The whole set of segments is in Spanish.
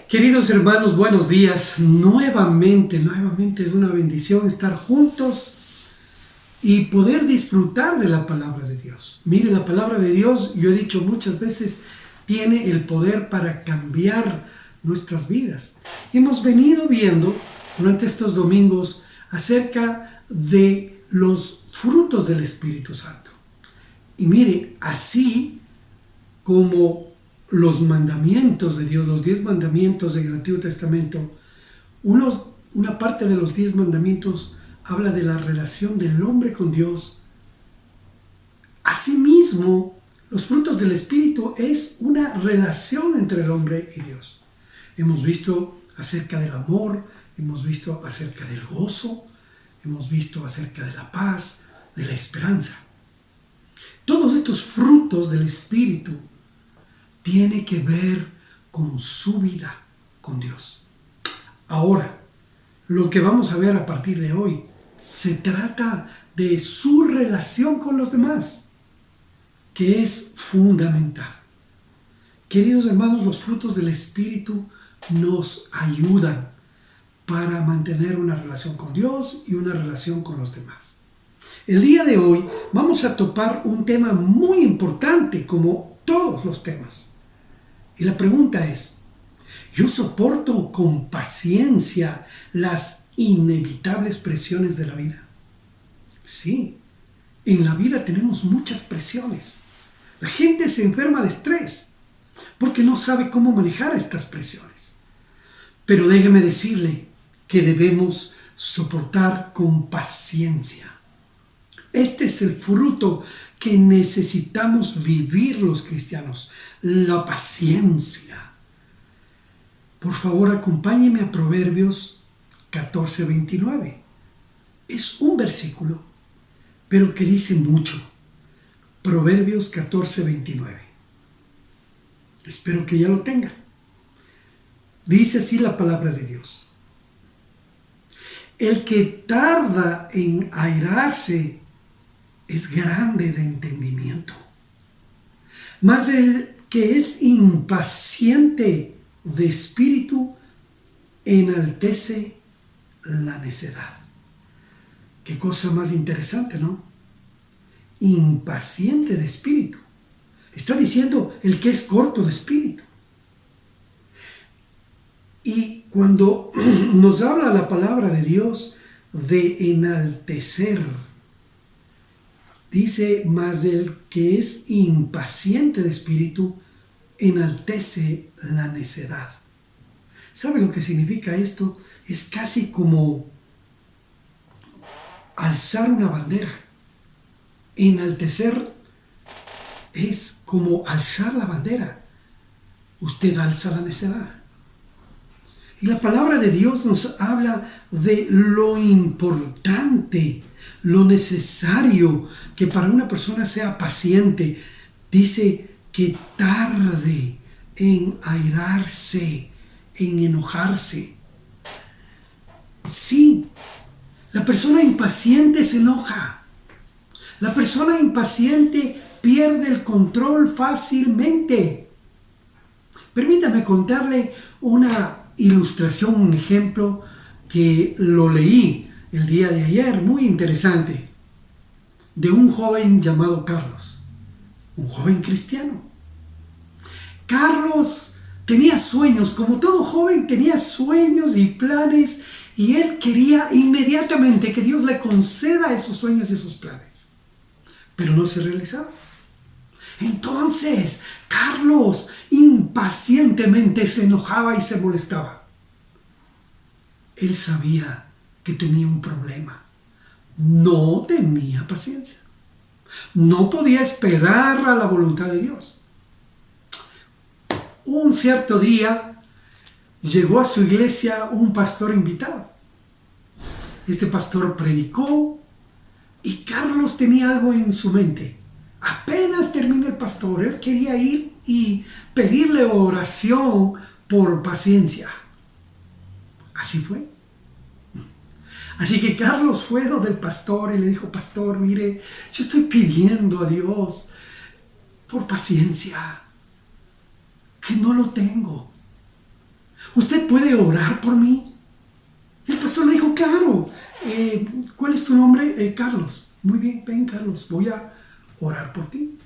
Queridos hermanos, buenos días. Nuevamente es una bendición estar juntos y poder disfrutar de la palabra de Dios. Mire, la palabra de Dios, yo he dicho muchas veces, tiene el poder para cambiar nuestras vidas. Hemos venido viendo durante estos domingos acerca de los frutos del Espíritu Santo. Y mire, así como los mandamientos de Dios, los 10 mandamientos del Antiguo Testamento, una parte de los 10 mandamientos habla de la relación del hombre con Dios. Asimismo, los frutos del Espíritu es una relación entre el hombre y Dios. Hemos visto acerca del amor, hemos visto acerca del gozo, hemos visto acerca de la paz, de la esperanza. Todos estos frutos del Espíritu tiene que ver con su vida con Dios. Ahora, lo que vamos a ver a partir de hoy se trata de su relación con los demás, que es fundamental. Queridos hermanos, los frutos del Espíritu nos ayudan para mantener una relación con Dios y una relación con los demás. El día de hoy vamos a topar un tema muy importante, como todos los temas. Y la pregunta es, ¿yo soporto con paciencia las inevitables presiones de la vida? Sí, en la vida tenemos muchas presiones. La gente se enferma de estrés porque no sabe cómo manejar estas presiones. Pero déjeme decirle que debemos soportar con paciencia. Este es el fruto que necesitamos vivir los cristianos, la paciencia. Por favor, acompáñeme a Proverbios 14:29. Es un versículo, pero que dice mucho. Proverbios 14:29. Espero que ya lo tenga. Dice así la palabra de Dios. El que tarda en airarse es grande de entendimiento, mas el que es impaciente de espíritu enaltece la necedad. Qué cosa más interesante, ¿no? Impaciente de espíritu. Está diciendo el que es corto de espíritu. Y cuando nos habla la palabra de Dios de enaltecer, dice, mas el que es impaciente de espíritu enaltece la necedad. ¿Sabe lo que significa esto? Es casi como alzar una bandera. Enaltecer es como alzar la bandera. Usted alza la necedad. Y la palabra de Dios nos habla de lo importante, lo necesario que para una persona sea paciente. Dice que tarde en airarse, en enojarse. Sí, la persona impaciente se enoja. La persona impaciente pierde el control fácilmente. Permítame contarle una ilustración, un ejemplo que lo leí el día de ayer, muy interesante, de un joven llamado Carlos, un joven cristiano. Carlos tenía sueños, como todo joven tenía sueños y planes, y él quería inmediatamente que Dios le conceda esos sueños y esos planes, pero no se realizaban. Entonces, Carlos impacientemente se enojaba y se molestaba. Él sabía que tenía un problema. No tenía paciencia. No podía esperar a la voluntad de Dios. Un cierto día llegó a su iglesia un pastor invitado. Este pastor predicó y Carlos tenía algo en su mente. Apenas terminó el pastor, él quería ir y pedirle oración por paciencia. Así fue. Así que Carlos fue donde el pastor y le dijo: pastor, mire, yo estoy pidiendo a Dios por paciencia, que no lo tengo. ¿Usted puede orar por mí? El pastor le dijo, claro. ¿Cuál es tu nombre? Carlos. Muy bien, ven Carlos, voy a orar por ti.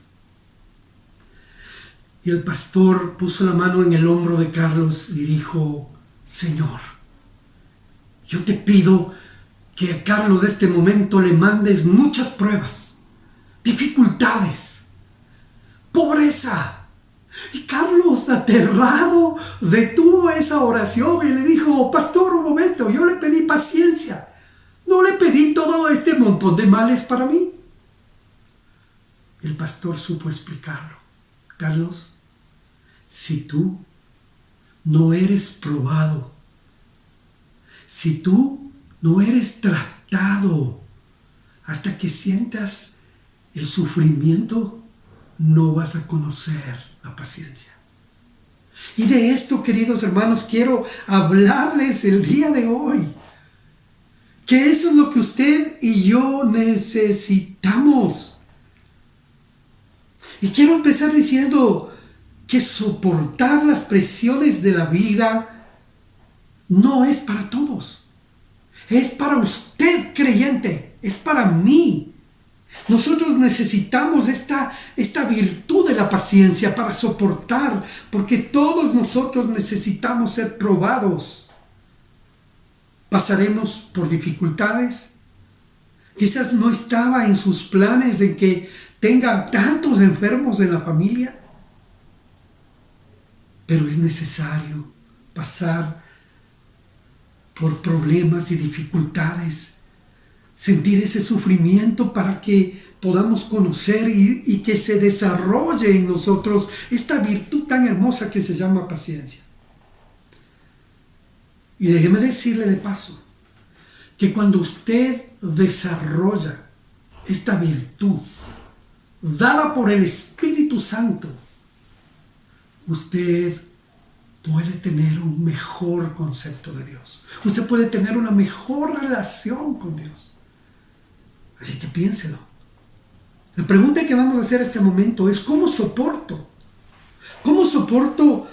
Y el pastor puso la mano en el hombro de Carlos y dijo, Señor, yo te pido que a Carlos de este momento le mandes muchas pruebas, dificultades, pobreza. Y Carlos, aterrado, detuvo esa oración y le dijo, pastor, un momento, yo le pedí paciencia. No le pedí todo este montón de males para mí. El pastor supo explicarlo. Carlos, si tú no eres probado, si tú no eres tratado hasta que sientas el sufrimiento, no vas a conocer la paciencia. Y de esto, queridos hermanos, quiero hablarles el día de hoy. Que eso es lo que usted y yo necesitamos. Y quiero empezar diciendo que soportar las presiones de la vida no es para todos. Es para usted, creyente. Es para mí. Nosotros necesitamos esta virtud de la paciencia para soportar, porque todos nosotros necesitamos ser probados. Pasaremos por dificultades. Quizás no estaba en sus planes de que tenga tantos enfermos en la familia, pero es necesario pasar por problemas y dificultades, sentir ese sufrimiento para que podamos conocer y que se desarrolle en nosotros esta virtud tan hermosa que se llama paciencia. Y déjeme decirle de paso que cuando usted desarrolla esta virtud dada por el Espíritu Santo, usted puede tener un mejor concepto de Dios. Usted puede tener una mejor relación con Dios. Así que piénselo. La pregunta que vamos a hacer en este momento es, ¿cómo soporto? ¿Cómo soporto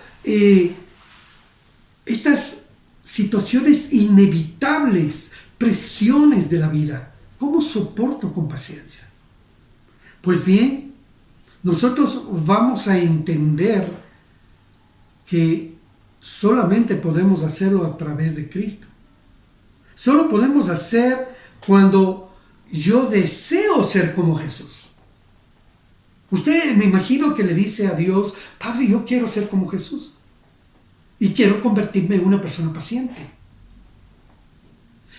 estas situaciones inevitables, presiones de la vida? ¿Cómo soporto con paciencia? Pues bien, nosotros vamos a entender que solamente podemos hacerlo a través de Cristo. Solo podemos hacer cuando yo deseo ser como Jesús. Usted, me imagino que le dice a Dios, Padre, yo quiero ser como Jesús. Y quiero convertirme en una persona paciente.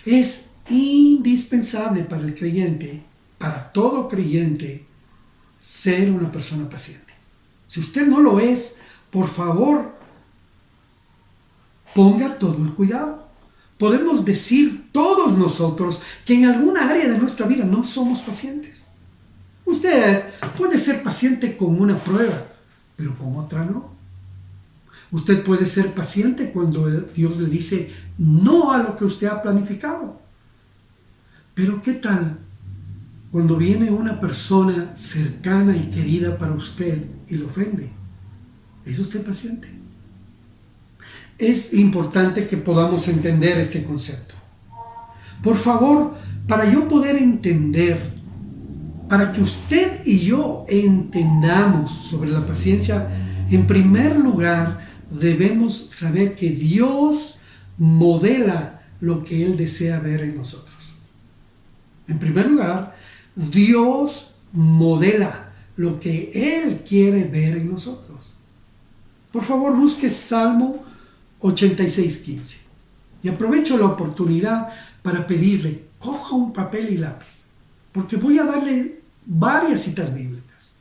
Es indispensable para el creyente, para todo creyente, ser una persona paciente. Si usted no lo es, por favor, ponga todo el cuidado. Podemos decir todos nosotros que en alguna área de nuestra vida no somos pacientes. Usted puede ser paciente con una prueba, pero con otra no. Usted puede ser paciente cuando Dios le dice no a lo que usted ha planificado. Pero ¿qué tal cuando viene una persona cercana y querida para usted y lo ofende? ¿Es usted paciente? Es importante que podamos entender este concepto. Por favor, para yo poder entender, para que usted y yo entendamos sobre la paciencia, en primer lugar, debemos saber que Dios modela lo que Él desea ver en nosotros. En primer lugar, Dios modela lo que Él quiere ver en nosotros. Por favor, busque Salmo 86:15. Y aprovecho la oportunidad para pedirle, coja un papel y lápiz, porque voy a darle varias citas bíblicas.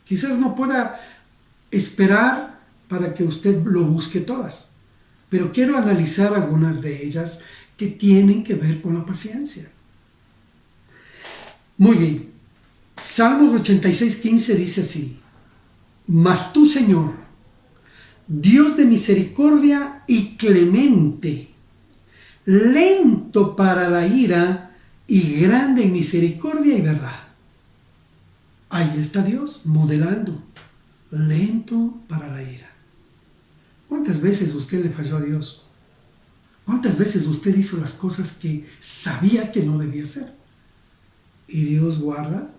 Quizás no pueda esperar para que usted lo busque todas, pero quiero analizar algunas de ellas que tienen que ver con la paciencia. Muy bien, Salmos 86:15 dice así: Mas tú, Señor, Dios de misericordia y clemente, lento para la ira y grande en misericordia y verdad. Ahí está Dios modelando, lento para la ira. ¿Cuántas veces usted le falló a Dios? ¿Cuántas veces usted hizo las cosas que sabía que no debía hacer? Y Dios guarda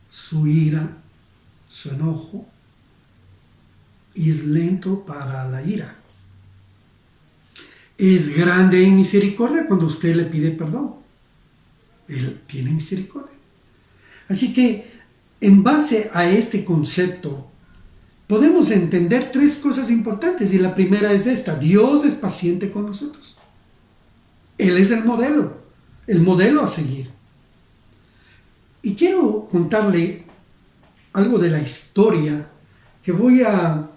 su ira, su enojo, y es lento para la ira. Es grande en misericordia cuando usted le pide perdón. Él tiene misericordia. Así que, en base a este concepto, podemos entender tres cosas importantes. Y la primera es esta: Dios es paciente con nosotros. Él es el modelo a seguir. Y quiero contarle algo de la historia que voy a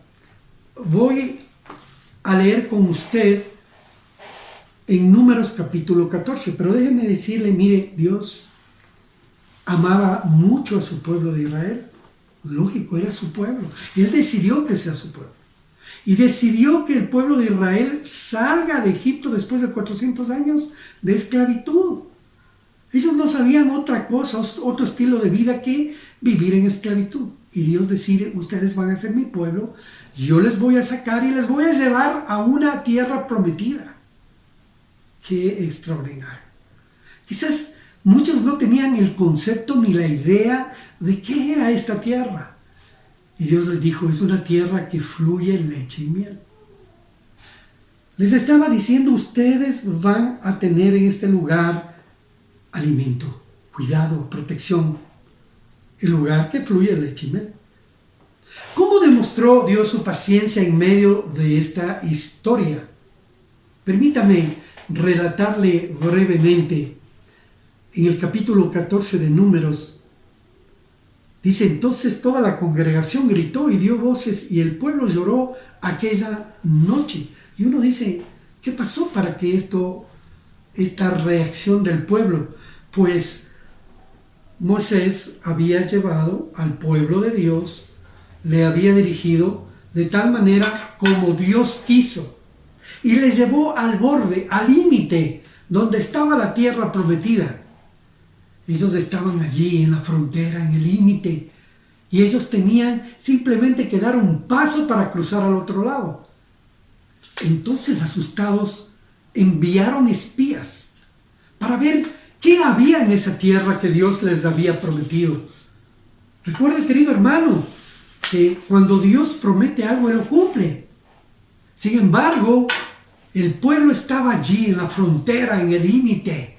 leer con usted en Números capítulo 14. Pero déjeme decirle, mire, Dios amaba mucho a su pueblo de Israel. Lógico, era su pueblo. Y Él decidió que sea su pueblo. Y decidió que el pueblo de Israel salga de Egipto después de 400 años de esclavitud. Ellos no sabían otra cosa, otro estilo de vida que vivir en esclavitud. Y Dios decide: ustedes van a ser mi pueblo, yo les voy a sacar y les voy a llevar a una tierra prometida. ¡Qué extraordinario! Quizás muchos no tenían el concepto ni la idea de qué era esta tierra. Y Dios les dijo: es una tierra que fluye leche y miel. Les estaba diciendo: ustedes van a tener en este lugar alimento, cuidado, protección. El lugar que fluye leche y miel. ¿Cómo demostró Dios su paciencia en medio de esta historia? Permítame relatarle brevemente. En el capítulo 14 de Números, dice: entonces toda la congregación gritó y dio voces, y el pueblo lloró aquella noche. Y uno dice: ¿qué pasó para que esta reacción del pueblo? Pues Moisés había llevado al pueblo de Dios, le había dirigido de tal manera como Dios quiso, y les llevó al borde, al límite, donde estaba la tierra prometida. Ellos estaban allí en la frontera, en el límite, y ellos tenían simplemente que dar un paso para cruzar al otro lado. Entonces, asustados, enviaron espías para ver qué había en esa tierra que Dios les había prometido. Recuerde, querido hermano, que cuando Dios promete algo, Él lo cumple. Sin embargo, el pueblo estaba allí en la frontera, en el límite,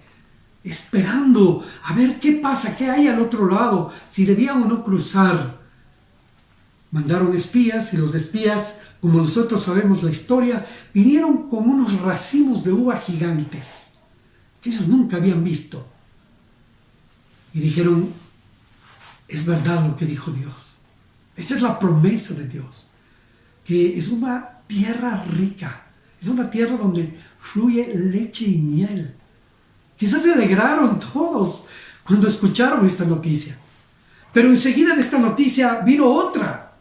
esperando a ver qué pasa, qué hay al otro lado, si debían o no cruzar. Mandaron espías, y los espías, como nosotros sabemos la historia, vinieron con unos racimos de uva gigantes que ellos nunca habían visto. Y dijeron: es verdad lo que dijo Dios. Esta es la promesa de Dios, que es una tierra rica, es una tierra donde fluye leche y miel. Quizás se alegraron todos cuando escucharon esta noticia. Pero enseguida de esta noticia vino otra.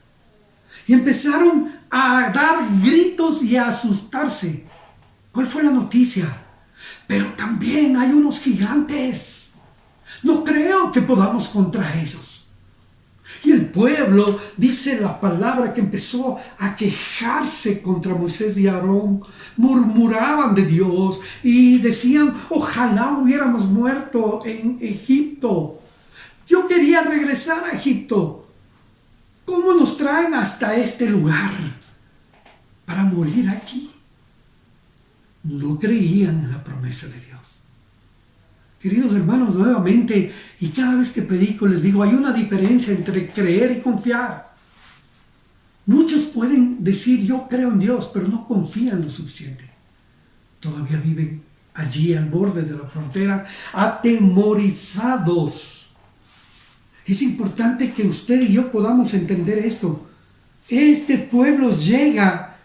Y empezaron a dar gritos y a asustarse. ¿Cuál fue la noticia? Pero también hay unos gigantes. No creo que podamos contra ellos. Y el pueblo, dice la palabra, que empezó a quejarse contra Moisés y Aarón. Murmuraban de Dios y decían: ojalá hubiéramos muerto en Egipto. Yo quería regresar a Egipto. ¿Cómo nos traen hasta este lugar para morir aquí? No creían en la promesa de Dios. Queridos hermanos, nuevamente, y cada vez que predico les digo, hay una diferencia entre creer y confiar. Muchos pueden decir: yo creo en Dios, pero no confían lo suficiente. Todavía viven allí al borde de la frontera, atemorizados. Es importante que usted y yo podamos entender esto. Este pueblo llega.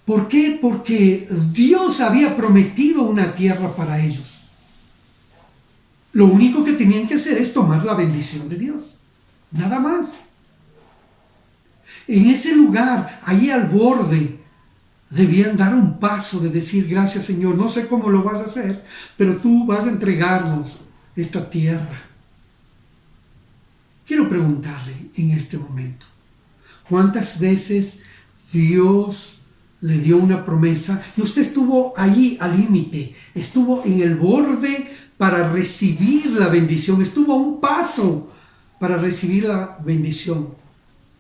¿Por qué? Porque Dios había prometido una tierra para ellos. Lo único que tenían que hacer es tomar la bendición de Dios. Nada más. En ese lugar, ahí al borde, debían dar un paso de decir: gracias, Señor, no sé cómo lo vas a hacer, pero tú vas a entregarnos esta tierra. Quiero preguntarle en este momento: ¿cuántas veces Dios le dio una promesa y usted estuvo allí al límite, estuvo en el borde para recibir la bendición, estuvo a un paso para recibir la bendición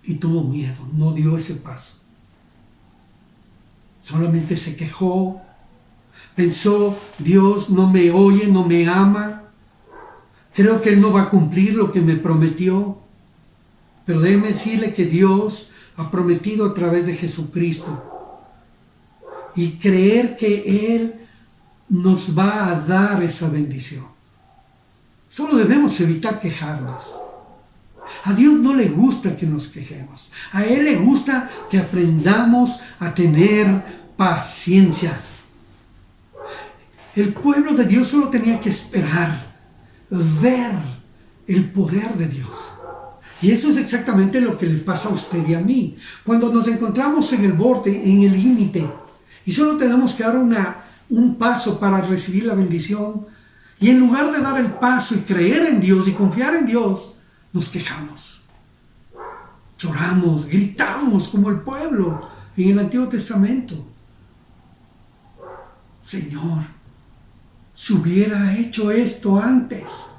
y tuvo miedo, no dio ese paso. Solamente se quejó, pensó, Dios no me oye, no me ama, creo que Él no va a cumplir lo que me prometió. Pero déjeme decirle que Dios ha prometido a través de Jesucristo y creer que Él nos va a dar esa bendición. Solo debemos evitar quejarnos. A Dios no le gusta que nos quejemos. A Él le gusta que aprendamos a tener paciencia. El pueblo de Dios solo tenía que esperar, ver el poder de Dios. Y eso es exactamente lo que le pasa a usted y a mí. Cuando nos encontramos en el borde, en el límite, y solo tenemos que dar un paso para recibir la bendición, y en lugar de dar el paso y creer en Dios y confiar en Dios, nos quejamos. Lloramos, gritamos como el pueblo en el Antiguo Testamento. Señor, si hubiera hecho esto antes.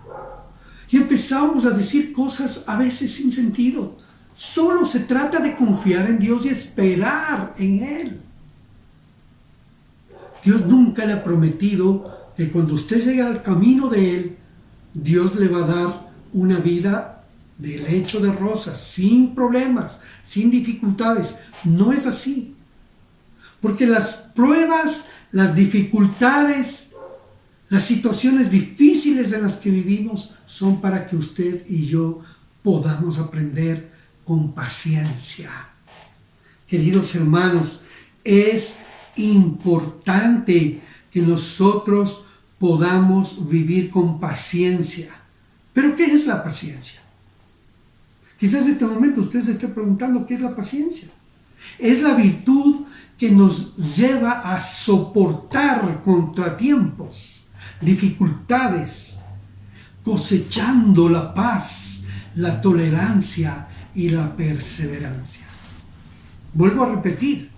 Y empezamos a decir cosas a veces sin sentido. Solo se trata de confiar en Dios y esperar en Él. Dios nunca le ha prometido que cuando usted llegue al camino de Él, Dios le va a dar una vida de lecho de rosas, sin problemas, sin dificultades. No es así. Porque las pruebas, las dificultades, las situaciones difíciles en las que vivimos son para que usted y yo podamos aprender con paciencia. Queridos hermanos, es importante que nosotros podamos vivir con paciencia. ¿Pero qué es la paciencia? Quizás en este momento usted se esté preguntando qué es la paciencia. Es la virtud que nos lleva a soportar contratiempos, dificultades, cosechando la paz, la tolerancia y la perseverancia. Vuelvo a repetir,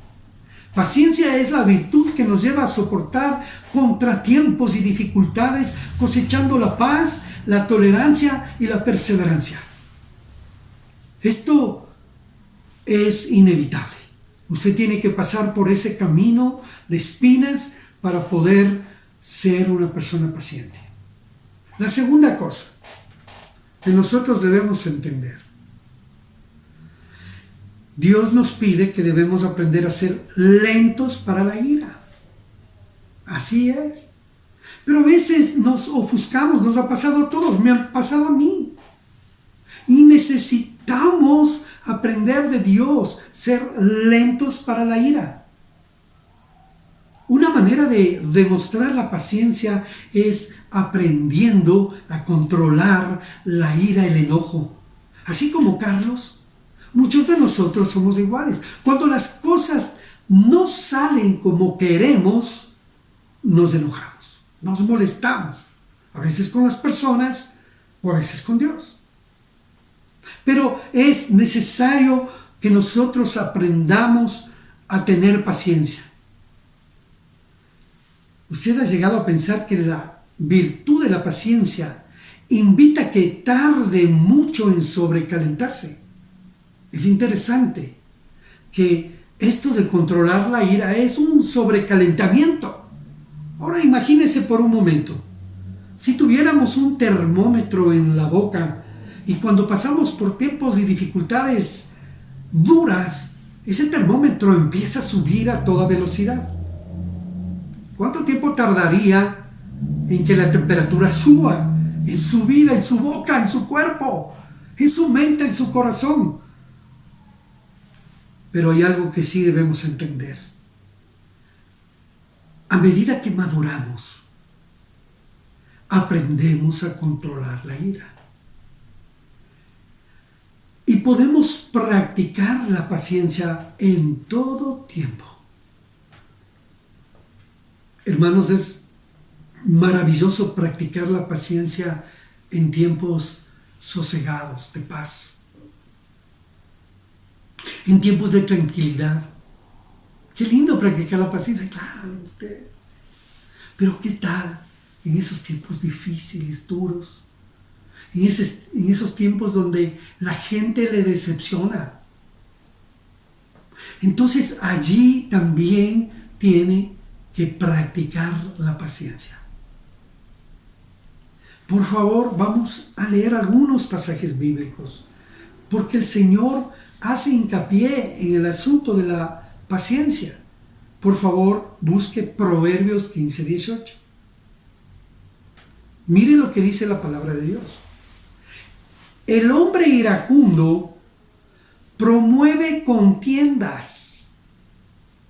paciencia es la virtud que nos lleva a soportar contratiempos y dificultades, cosechando la paz, la tolerancia y la perseverancia. Esto es inevitable. Usted tiene que pasar por ese camino de espinas para poder ser una persona paciente. La segunda cosa que nosotros debemos entender: Dios nos pide que debemos aprender a ser lentos para la ira. Así es. Pero a veces nos ofuscamos, nos ha pasado a todos, me ha pasado a mí. Y necesitamos aprender de Dios, ser lentos para la ira. Una manera de demostrar la paciencia es aprendiendo a controlar la ira, el enojo. Así como Carlos, muchos de nosotros somos iguales. Cuando las cosas no salen como queremos, nos enojamos, nos molestamos. A veces con las personas o a veces con Dios. Pero es necesario que nosotros aprendamos a tener paciencia. ¿Usted ha llegado a pensar que la virtud de la paciencia invita a que tarde mucho en sobrecalentarse? Es interesante que esto de controlar la ira es un sobrecalentamiento. Ahora imagínese por un momento, si tuviéramos un termómetro en la boca y cuando pasamos por tiempos y dificultades duras, ese termómetro empieza a subir a toda velocidad. ¿Cuánto tiempo tardaría en que la temperatura suba en su vida, en su boca, en su cuerpo, en su mente, en su corazón? Pero hay algo que sí debemos entender. A medida que maduramos, aprendemos a controlar la ira. Y podemos practicar la paciencia en todo tiempo. Hermanos, es maravilloso practicar la paciencia en tiempos sosegados, de paz. En tiempos de tranquilidad. practicar la paciencia? Claro, usted. Pero ¿qué tal en esos tiempos difíciles, duros? En esos tiempos donde la gente le decepciona. Entonces allí también tiene que practicar la paciencia. Por favor, vamos a leer algunos pasajes bíblicos, porque el Señor hace hincapié en el asunto de la paciencia. Por favor, busque Proverbios 15:18. Mire lo que dice la palabra de Dios. El hombre iracundo promueve contiendas,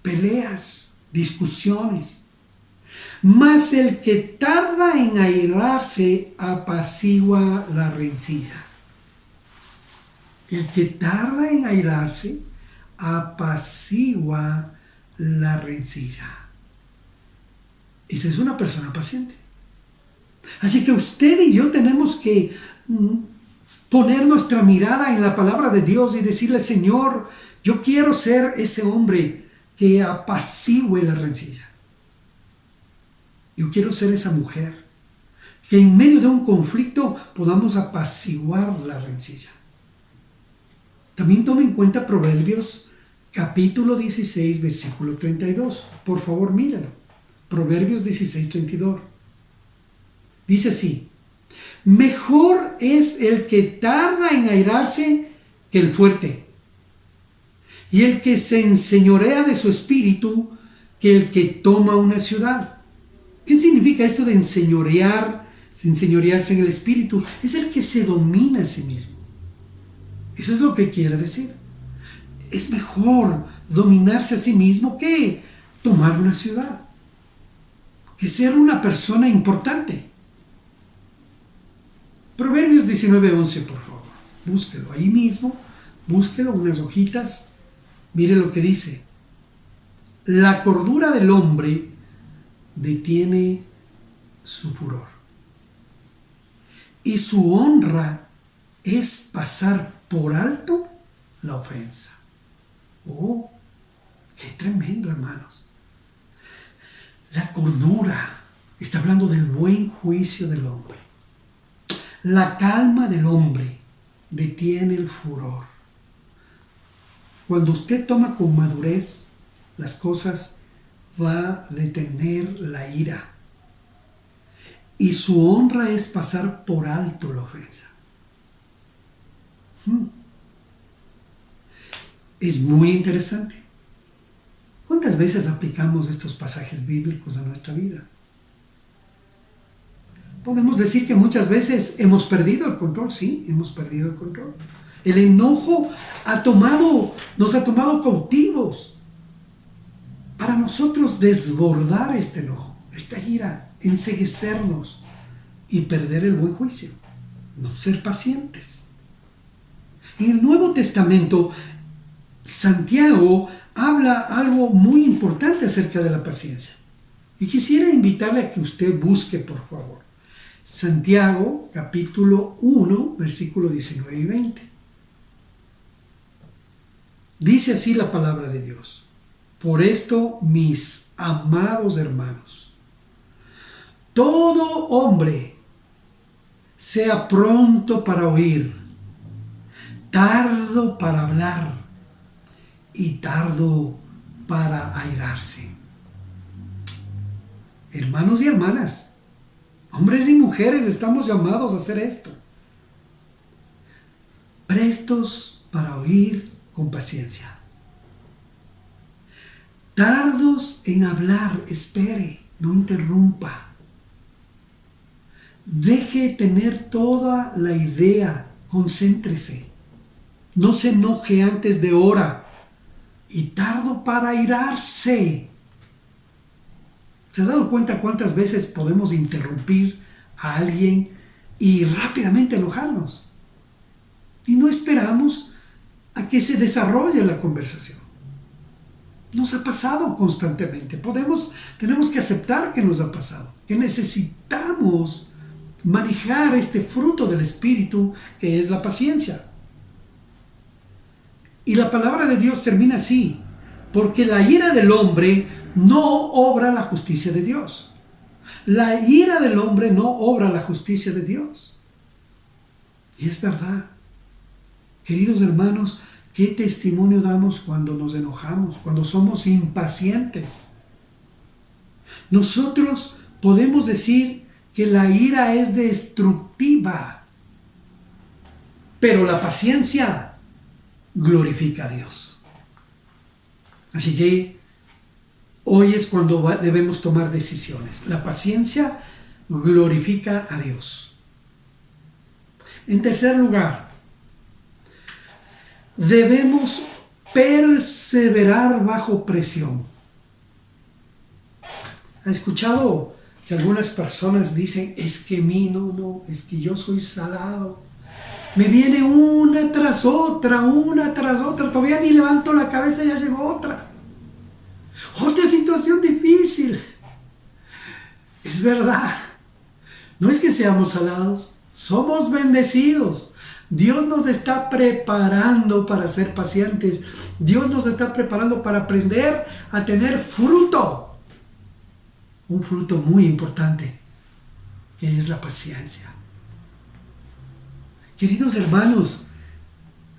peleas, discusiones, mas el que tarda en airarse apacigua la rencilla. El que tarda en airarse apacigua la rencilla. Esa es una persona paciente. Así que usted y yo tenemos que poner nuestra mirada en la palabra de Dios y decirle: Señor, yo quiero ser ese hombre que apacigüe la rencilla. Yo quiero ser esa mujer que en medio de un conflicto podamos apaciguar la rencilla. También tome en cuenta Proverbios capítulo 16, versículo 32. Por favor, míralo. Proverbios 16, 32. Dice así: mejor es el que tarda en airarse que el fuerte, y el que se enseñorea de su espíritu que el que toma una ciudad. ¿Qué significa esto de enseñorearse en el espíritu? Es el que se domina a sí mismo. Eso es lo que quiere decir. Es mejor dominarse a sí mismo que tomar una ciudad, que ser una persona importante. Proverbios 19:11, por favor. Búsquelo ahí mismo. Búsquelo, unas hojitas. Mire lo que dice. La cordura del hombre detiene su furor, y su honra es pasar por alto la ofensa. Oh, qué tremendo, hermanos. La cordura está hablando del buen juicio del hombre. La calma del hombre detiene el furor. Cuando usted toma con madurez las cosas, va a detener la ira. Y su honra es pasar por alto la ofensa. Es muy interesante. ¿Cuántas veces aplicamos estos pasajes bíblicos a nuestra vida? Podemos decir que muchas veces hemos perdido el control. Sí, hemos perdido el control. El enojo nos ha tomado cautivos para nosotros desbordar este enojo, esta ira, enceguecernos y perder el buen juicio, no ser pacientes. En el Nuevo Testamento, Santiago habla algo muy importante acerca de la paciencia. Y quisiera invitarle a que usted busque, por favor, Santiago capítulo 1, versículo 19 y 20. Dice así la palabra de Dios: por esto, mis amados hermanos, todo hombre sea pronto para oír, tardo para hablar y tardo para airarse. Hermanos y hermanas, hombres y mujeres, estamos llamados a hacer esto. Prestos para oír con paciencia. Tardos en hablar, espere, no interrumpa. Deje tener toda la idea, concéntrese. No se enoje antes de hora. Y tardo para airarse. ¿Se ha dado cuenta cuántas veces podemos interrumpir a alguien y rápidamente enojarnos? Y no esperamos a que se desarrolle la conversación. Nos ha pasado constantemente. Tenemos que aceptar que nos ha pasado, que necesitamos manejar este fruto del Espíritu que es la paciencia. Y la palabra de Dios termina así: Porque la ira del hombre no obra la justicia de Dios. La ira del hombre no obra la justicia de Dios. Y es verdad. Queridos hermanos, ¿qué testimonio damos cuando nos enojamos, cuando somos impacientes? Nosotros podemos decir que la ira es destructiva, pero la paciencia glorifica a Dios. Así que hoy es cuando debemos tomar decisiones. La paciencia glorifica a Dios. En tercer lugar, debemos perseverar bajo presión. ¿Ha escuchado que algunas personas dicen, es que es que yo soy salado? Me viene una tras otra, todavía ni levanto la cabeza y ya llegó otra. Otra situación difícil. Es verdad. No es que seamos salados, somos bendecidos. Dios nos está preparando para ser pacientes. Dios nos está preparando para aprender a tener fruto. Un fruto muy importante, que es la paciencia. Queridos hermanos,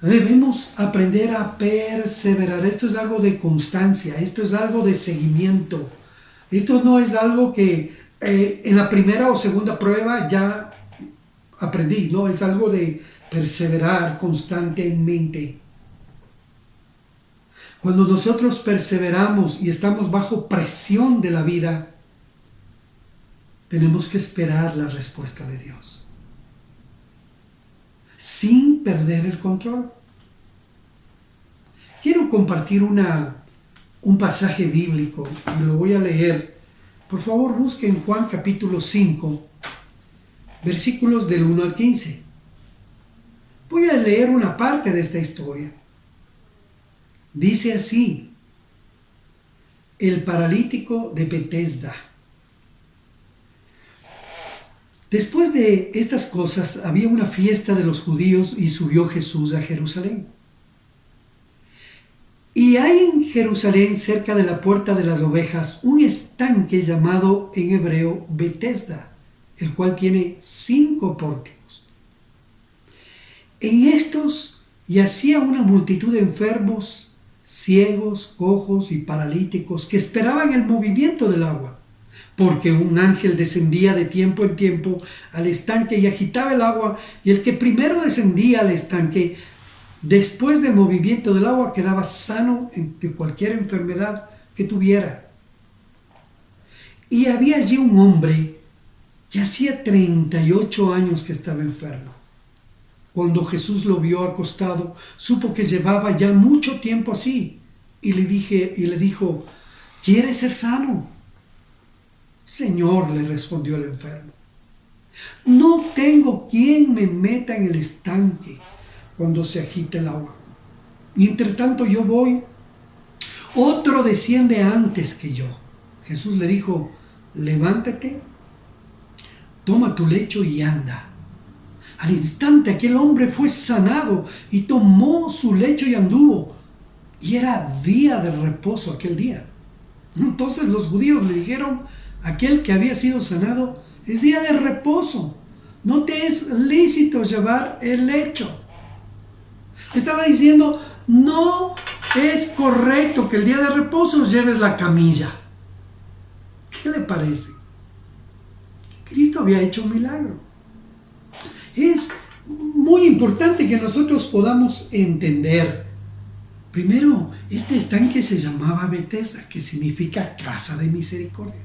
debemos aprender a perseverar. Esto es algo de constancia, esto es algo de seguimiento. Esto no es algo que en la primera o segunda prueba ya aprendí, no, es algo de perseverar constantemente. Cuando nosotros perseveramos y estamos bajo presión de la vida, tenemos que esperar la respuesta de Dios, sin perder el control. Quiero compartir un pasaje bíblico y lo voy a leer. Por favor, busquen Juan capítulo 5, versículos del 1 al 15. Voy a leer una parte de esta historia. Dice así: el paralítico de Betesda. Después de estas cosas había una fiesta de los judíos y subió Jesús a Jerusalén. Y hay en Jerusalén, cerca de la puerta de las ovejas, un estanque llamado en hebreo Betesda, el cual tiene 5 pórticos. En estos yacía una multitud de enfermos, ciegos, cojos y paralíticos que esperaban el movimiento del agua, porque un ángel descendía de tiempo en tiempo al estanque y agitaba el agua, y el que primero descendía al estanque, después del movimiento del agua, quedaba sano de cualquier enfermedad que tuviera. Y había allí un hombre que hacía 38 años que estaba enfermo. Cuando Jesús lo vio acostado, supo que llevaba ya mucho tiempo así, y le dijo, ¿quieres ser sano? Señor, le respondió el enfermo, no tengo quien me meta en el estanque cuando se agita el agua. Y entre tanto yo voy, otro desciende antes que yo. Jesús le dijo, levántate, toma tu lecho y anda. Al instante aquel hombre fue sanado y tomó su lecho y anduvo. Y era día de reposo aquel día. Entonces los judíos le dijeron, aquel que había sido sanado, es día de reposo, no te es lícito llevar el lecho. Estaba diciendo, no es correcto que el día de reposo lleves la camilla. ¿Qué le parece? Cristo había hecho un milagro. Es muy importante que nosotros podamos entender. Primero, este estanque se llamaba Betesda, que significa casa de misericordia.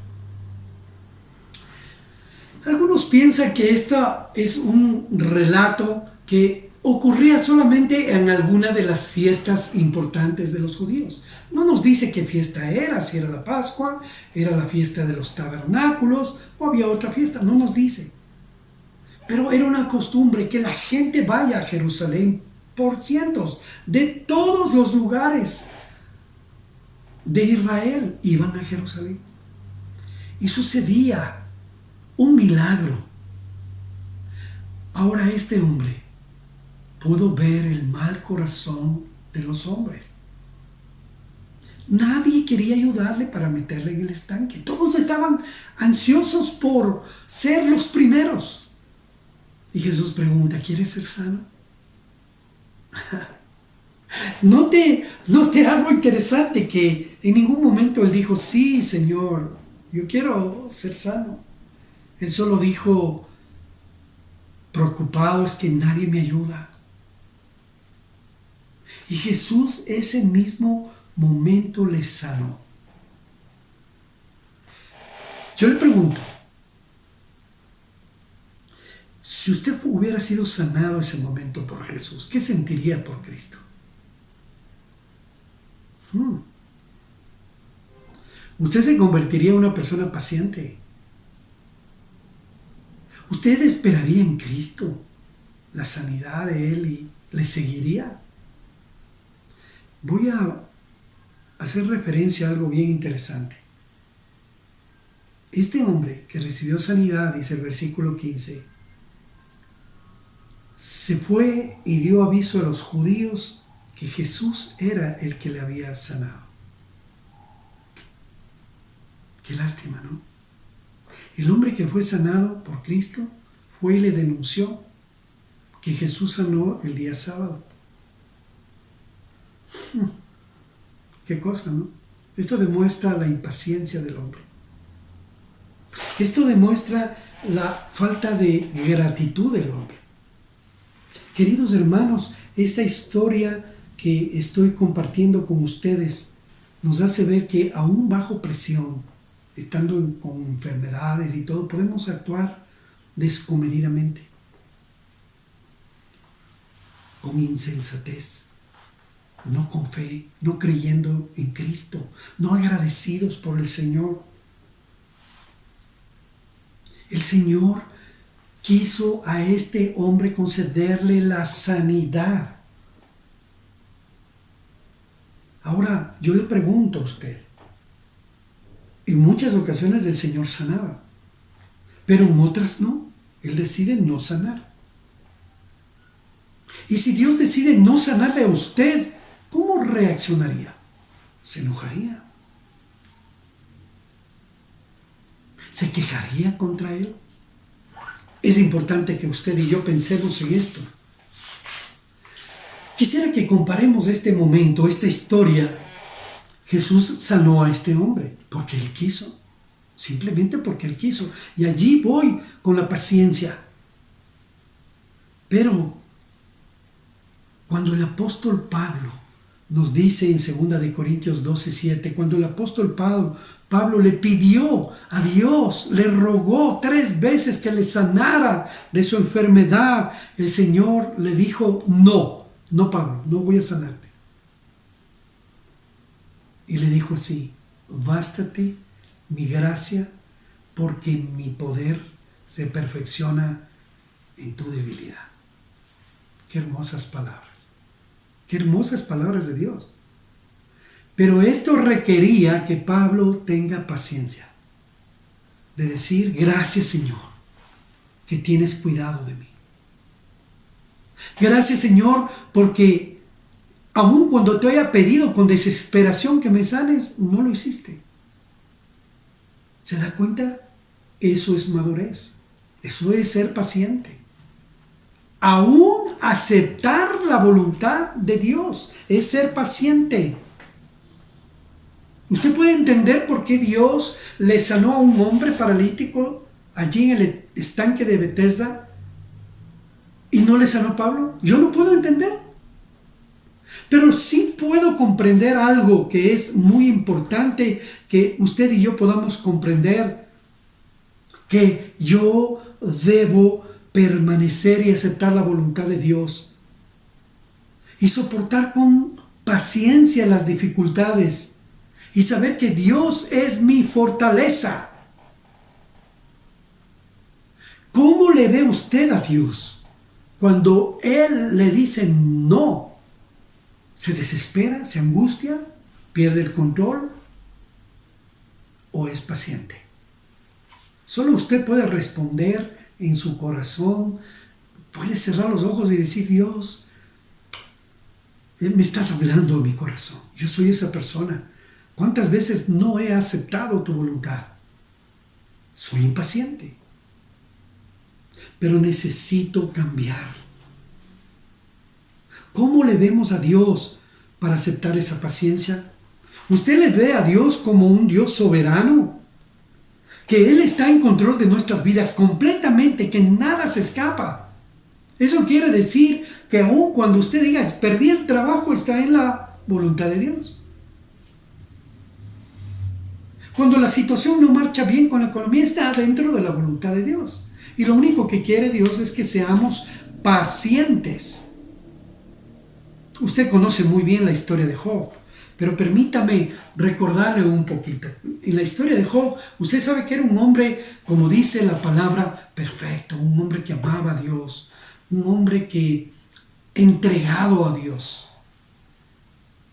Algunos piensan que esta es un relato que ocurría solamente en alguna de las fiestas importantes de los judíos. No nos dice qué fiesta era, si era la Pascua, era la fiesta de los tabernáculos o había otra fiesta, no nos dice. Pero era una costumbre que la gente vaya a Jerusalén por cientos, de todos los lugares de Israel iban a Jerusalén. Y sucedía un milagro. Ahora este hombre pudo ver el mal corazón de los hombres. Nadie quería ayudarle para meterle en el estanque. Todos estaban ansiosos por ser los primeros. Y Jesús pregunta, ¿quieres ser sano? Note algo interesante, que en ningún momento él dijo, sí, Señor, yo quiero ser sano. Él solo dijo, preocupado es que nadie me ayuda. Y Jesús ese mismo momento le sanó. Yo le pregunto, si usted hubiera sido sanado ese momento por Jesús, ¿qué sentiría por Cristo? Usted se convertiría en una persona paciente. Usted esperaría en Cristo la sanidad de Él y le seguiría. Voy a hacer referencia a algo bien interesante. Este hombre que recibió sanidad, dice el versículo 15, se fue y dio aviso a los judíos que Jesús era el que le había sanado. Qué lástima, ¿no? El hombre que fue sanado por Cristo fue y le denunció que Jesús sanó el día sábado. Qué cosa, ¿no? Esto demuestra la impaciencia del hombre. Esto demuestra la falta de gratitud del hombre. Queridos hermanos, esta historia que estoy compartiendo con ustedes nos hace ver que aún bajo presión, estando con enfermedades y todo, podemos actuar descomedidamente, con insensatez, no con fe, no creyendo en Cristo, no agradecidos por el Señor. El Señor quiso a este hombre concederle la sanidad. Ahora, yo le pregunto a usted, en muchas ocasiones el Señor sanaba, pero en otras no. Él decide no sanar. Y si Dios decide no sanarle a usted, ¿cómo reaccionaría? ¿Se enojaría? ¿Se quejaría contra Él? Es importante que usted y yo pensemos en esto. Quisiera que comparemos este momento, esta historia. Jesús sanó a este hombre porque Él quiso, simplemente porque Él quiso. Y allí voy con la paciencia. Pero cuando el apóstol Pablo nos dice en 2 de Corintios 12:7, cuando el apóstol Pablo le pidió a Dios, le rogó 3 veces que le sanara de su enfermedad, el Señor le dijo, no Pablo, no voy a sanarte. Y le dijo así, bástate mi gracia, porque mi poder se perfecciona en tu debilidad. Qué hermosas palabras. Qué hermosas palabras de Dios. Pero esto requería que Pablo tenga paciencia. De decir, gracias Señor, que tienes cuidado de mí. Gracias Señor, porque aun cuando te haya pedido con desesperación que me sanes, no lo hiciste. ¿Se da cuenta? Eso es madurez. Eso es ser paciente. Aún aceptar la voluntad de Dios es ser paciente. ¿Usted puede entender por qué Dios le sanó a un hombre paralítico allí en el estanque de Betesda y no le sanó a Pablo? Yo no puedo entender. Pero sí puedo comprender algo que es muy importante que usted y yo podamos comprender. Que yo debo permanecer y aceptar la voluntad de Dios. Y soportar con paciencia las dificultades. Y saber que Dios es mi fortaleza. ¿Cómo le ve usted a Dios cuando Él le dice no? ¿Se desespera? ¿Se angustia? ¿Pierde el control? ¿O es paciente? Solo usted puede responder en su corazón. Puede cerrar los ojos y decir, Dios, me estás hablando en mi corazón. Yo soy esa persona. ¿Cuántas veces no he aceptado tu voluntad? Soy impaciente, pero necesito cambiar. ¿Cómo le vemos a Dios para aceptar esa paciencia? ¿Usted le ve a Dios como un Dios soberano? Que Él está en control de nuestras vidas completamente, que nada se escapa. Eso quiere decir que aun cuando usted diga, perdí el trabajo, está en la voluntad de Dios. Cuando la situación no marcha bien con la economía, está dentro de la voluntad de Dios. Y lo único que quiere Dios es que seamos pacientes. Usted conoce muy bien la historia de Job, pero permítame recordarle un poquito. En la historia de Job, usted sabe que era un hombre, como dice la palabra, perfecto, un hombre que amaba a Dios, un hombre que entregado a Dios.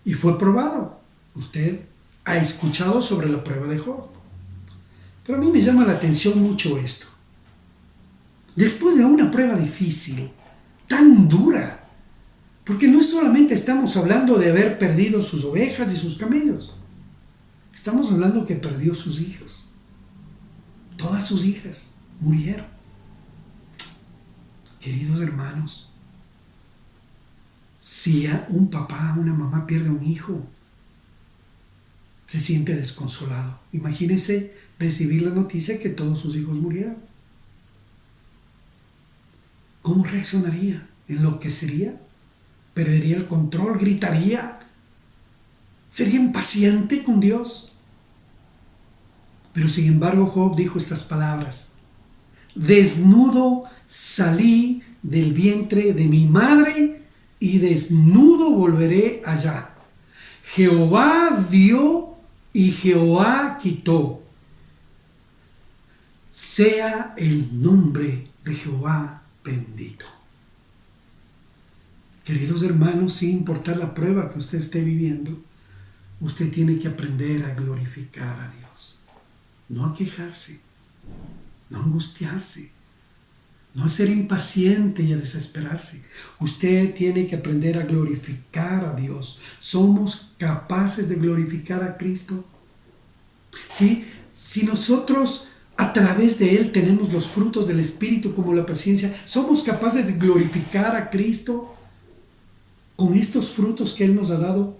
Y fue probado. Usted ha escuchado sobre la prueba de Job. Pero a mí me llama la atención mucho esto. Después de una prueba difícil, tan dura, porque no solamente estamos hablando de haber perdido sus ovejas y sus camellos, estamos hablando que perdió sus hijos. Todas sus hijas murieron. Queridos hermanos, si un papá, una mamá pierde un hijo, se siente desconsolado. Imagínense recibir la noticia que todos sus hijos murieron. ¿Cómo reaccionaría? ¿Enloquecería? ¿Perdería el control? ¿Gritaría? ¿Sería impaciente con Dios? Pero sin embargo Job dijo estas palabras: desnudo salí del vientre de mi madre y desnudo volveré allá. Jehová dio y Jehová quitó. Sea el nombre de Jehová bendito. Queridos hermanos, sin importar la prueba que usted esté viviendo, usted tiene que aprender a glorificar a Dios. No a quejarse, no a angustiarse, no a ser impaciente y a desesperarse. Usted tiene que aprender a glorificar a Dios. ¿Somos capaces de glorificar a Cristo? ¿Sí? Si nosotros a través de Él tenemos los frutos del Espíritu como la paciencia, ¿somos capaces de glorificar a Cristo con estos frutos que Él nos ha dado?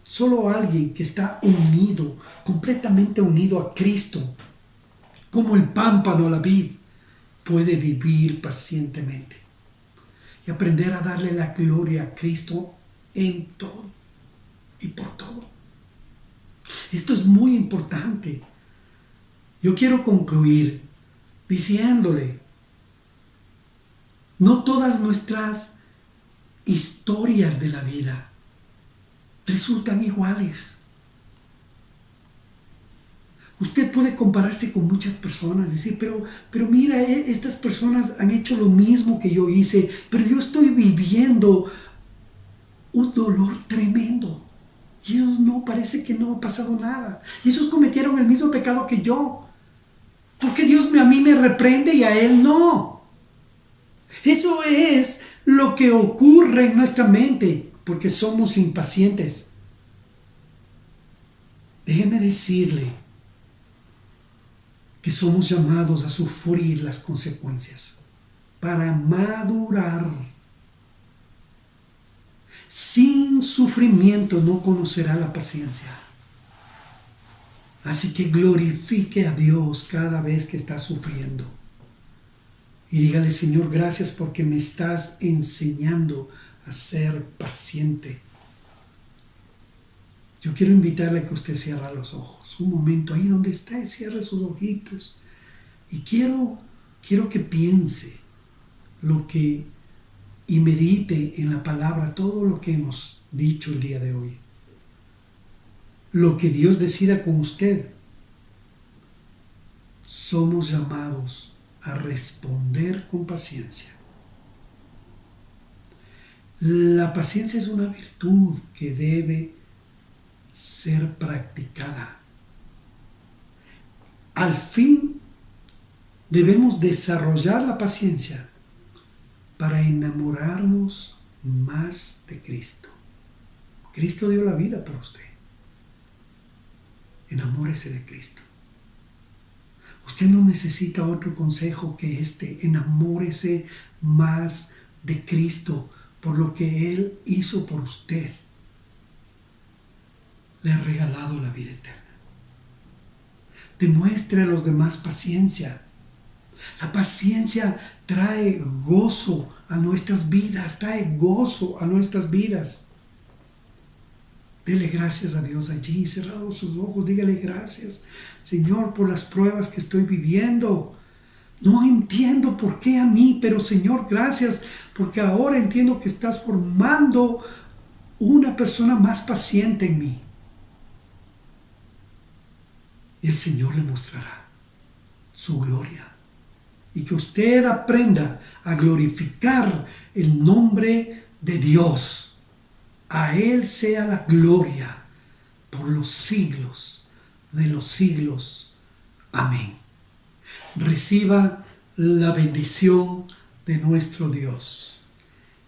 Solo alguien que está unido, completamente unido a Cristo, como el pámpano a la vid, puede vivir pacientemente y aprender a darle la gloria a Cristo en todo y por todo. Esto es muy importante. Yo quiero concluir diciéndole, no todas nuestras historias de la vida resultan iguales. Usted puede compararse con muchas personas y decir, pero mira, estas personas han hecho lo mismo que yo hice, pero yo estoy viviendo un dolor tremendo. Y ellos no, parece que no ha pasado nada. Y ellos cometieron el mismo pecado que yo. ¿Por qué Dios a mí me reprende y a Él no? Eso es lo que ocurre en nuestra mente, porque somos impacientes. Déjeme decirle que somos llamados a sufrir las consecuencias para madurar. Sin sufrimiento no conocerá la paciencia. Así que glorifique a Dios cada vez que está sufriendo. Y dígale, Señor, gracias porque me estás enseñando a ser paciente. Yo quiero invitarle a que usted cierre los ojos. Un momento ahí donde está y cierre sus ojitos. Y quiero que piense y medite en la palabra todo lo que hemos dicho el día de hoy. Lo que Dios decida con usted. Somos llamados a responder con paciencia. La paciencia es una virtud que debe ser practicada. Al fin, debemos desarrollar la paciencia para enamorarnos más de Cristo. Cristo dio la vida por usted. enamórese de Cristo. Usted no necesita otro consejo que este. Enamórese más de Cristo por lo que Él hizo por usted. Le ha regalado la vida eterna. Demuestre a los demás paciencia. La paciencia trae gozo a nuestras vidas, trae gozo a nuestras vidas. Dele gracias a Dios allí, cerrados sus ojos, dígale gracias, Señor, por las pruebas que estoy viviendo. No entiendo por qué a mí, pero Señor, gracias, porque ahora entiendo que estás formando una persona más paciente en mí. Y el Señor le mostrará su gloria. Y que usted aprenda a glorificar el nombre de Dios. A Él sea la gloria por los siglos de los siglos. Amén. Reciba la bendición de nuestro Dios.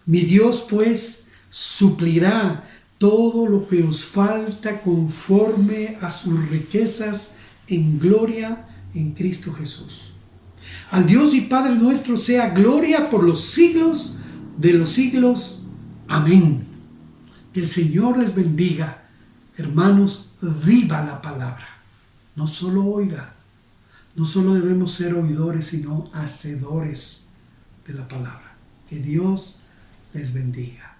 Mi Dios, pues, suplirá todo lo que os falta conforme a sus riquezas en gloria en Cristo Jesús. Al Dios y Padre nuestro sea gloria por los siglos de los siglos. Amén. Que el Señor les bendiga. Hermanos, viva la palabra. No solo oiga. No solo debemos ser oidores, sino hacedores de la palabra. Que Dios les bendiga.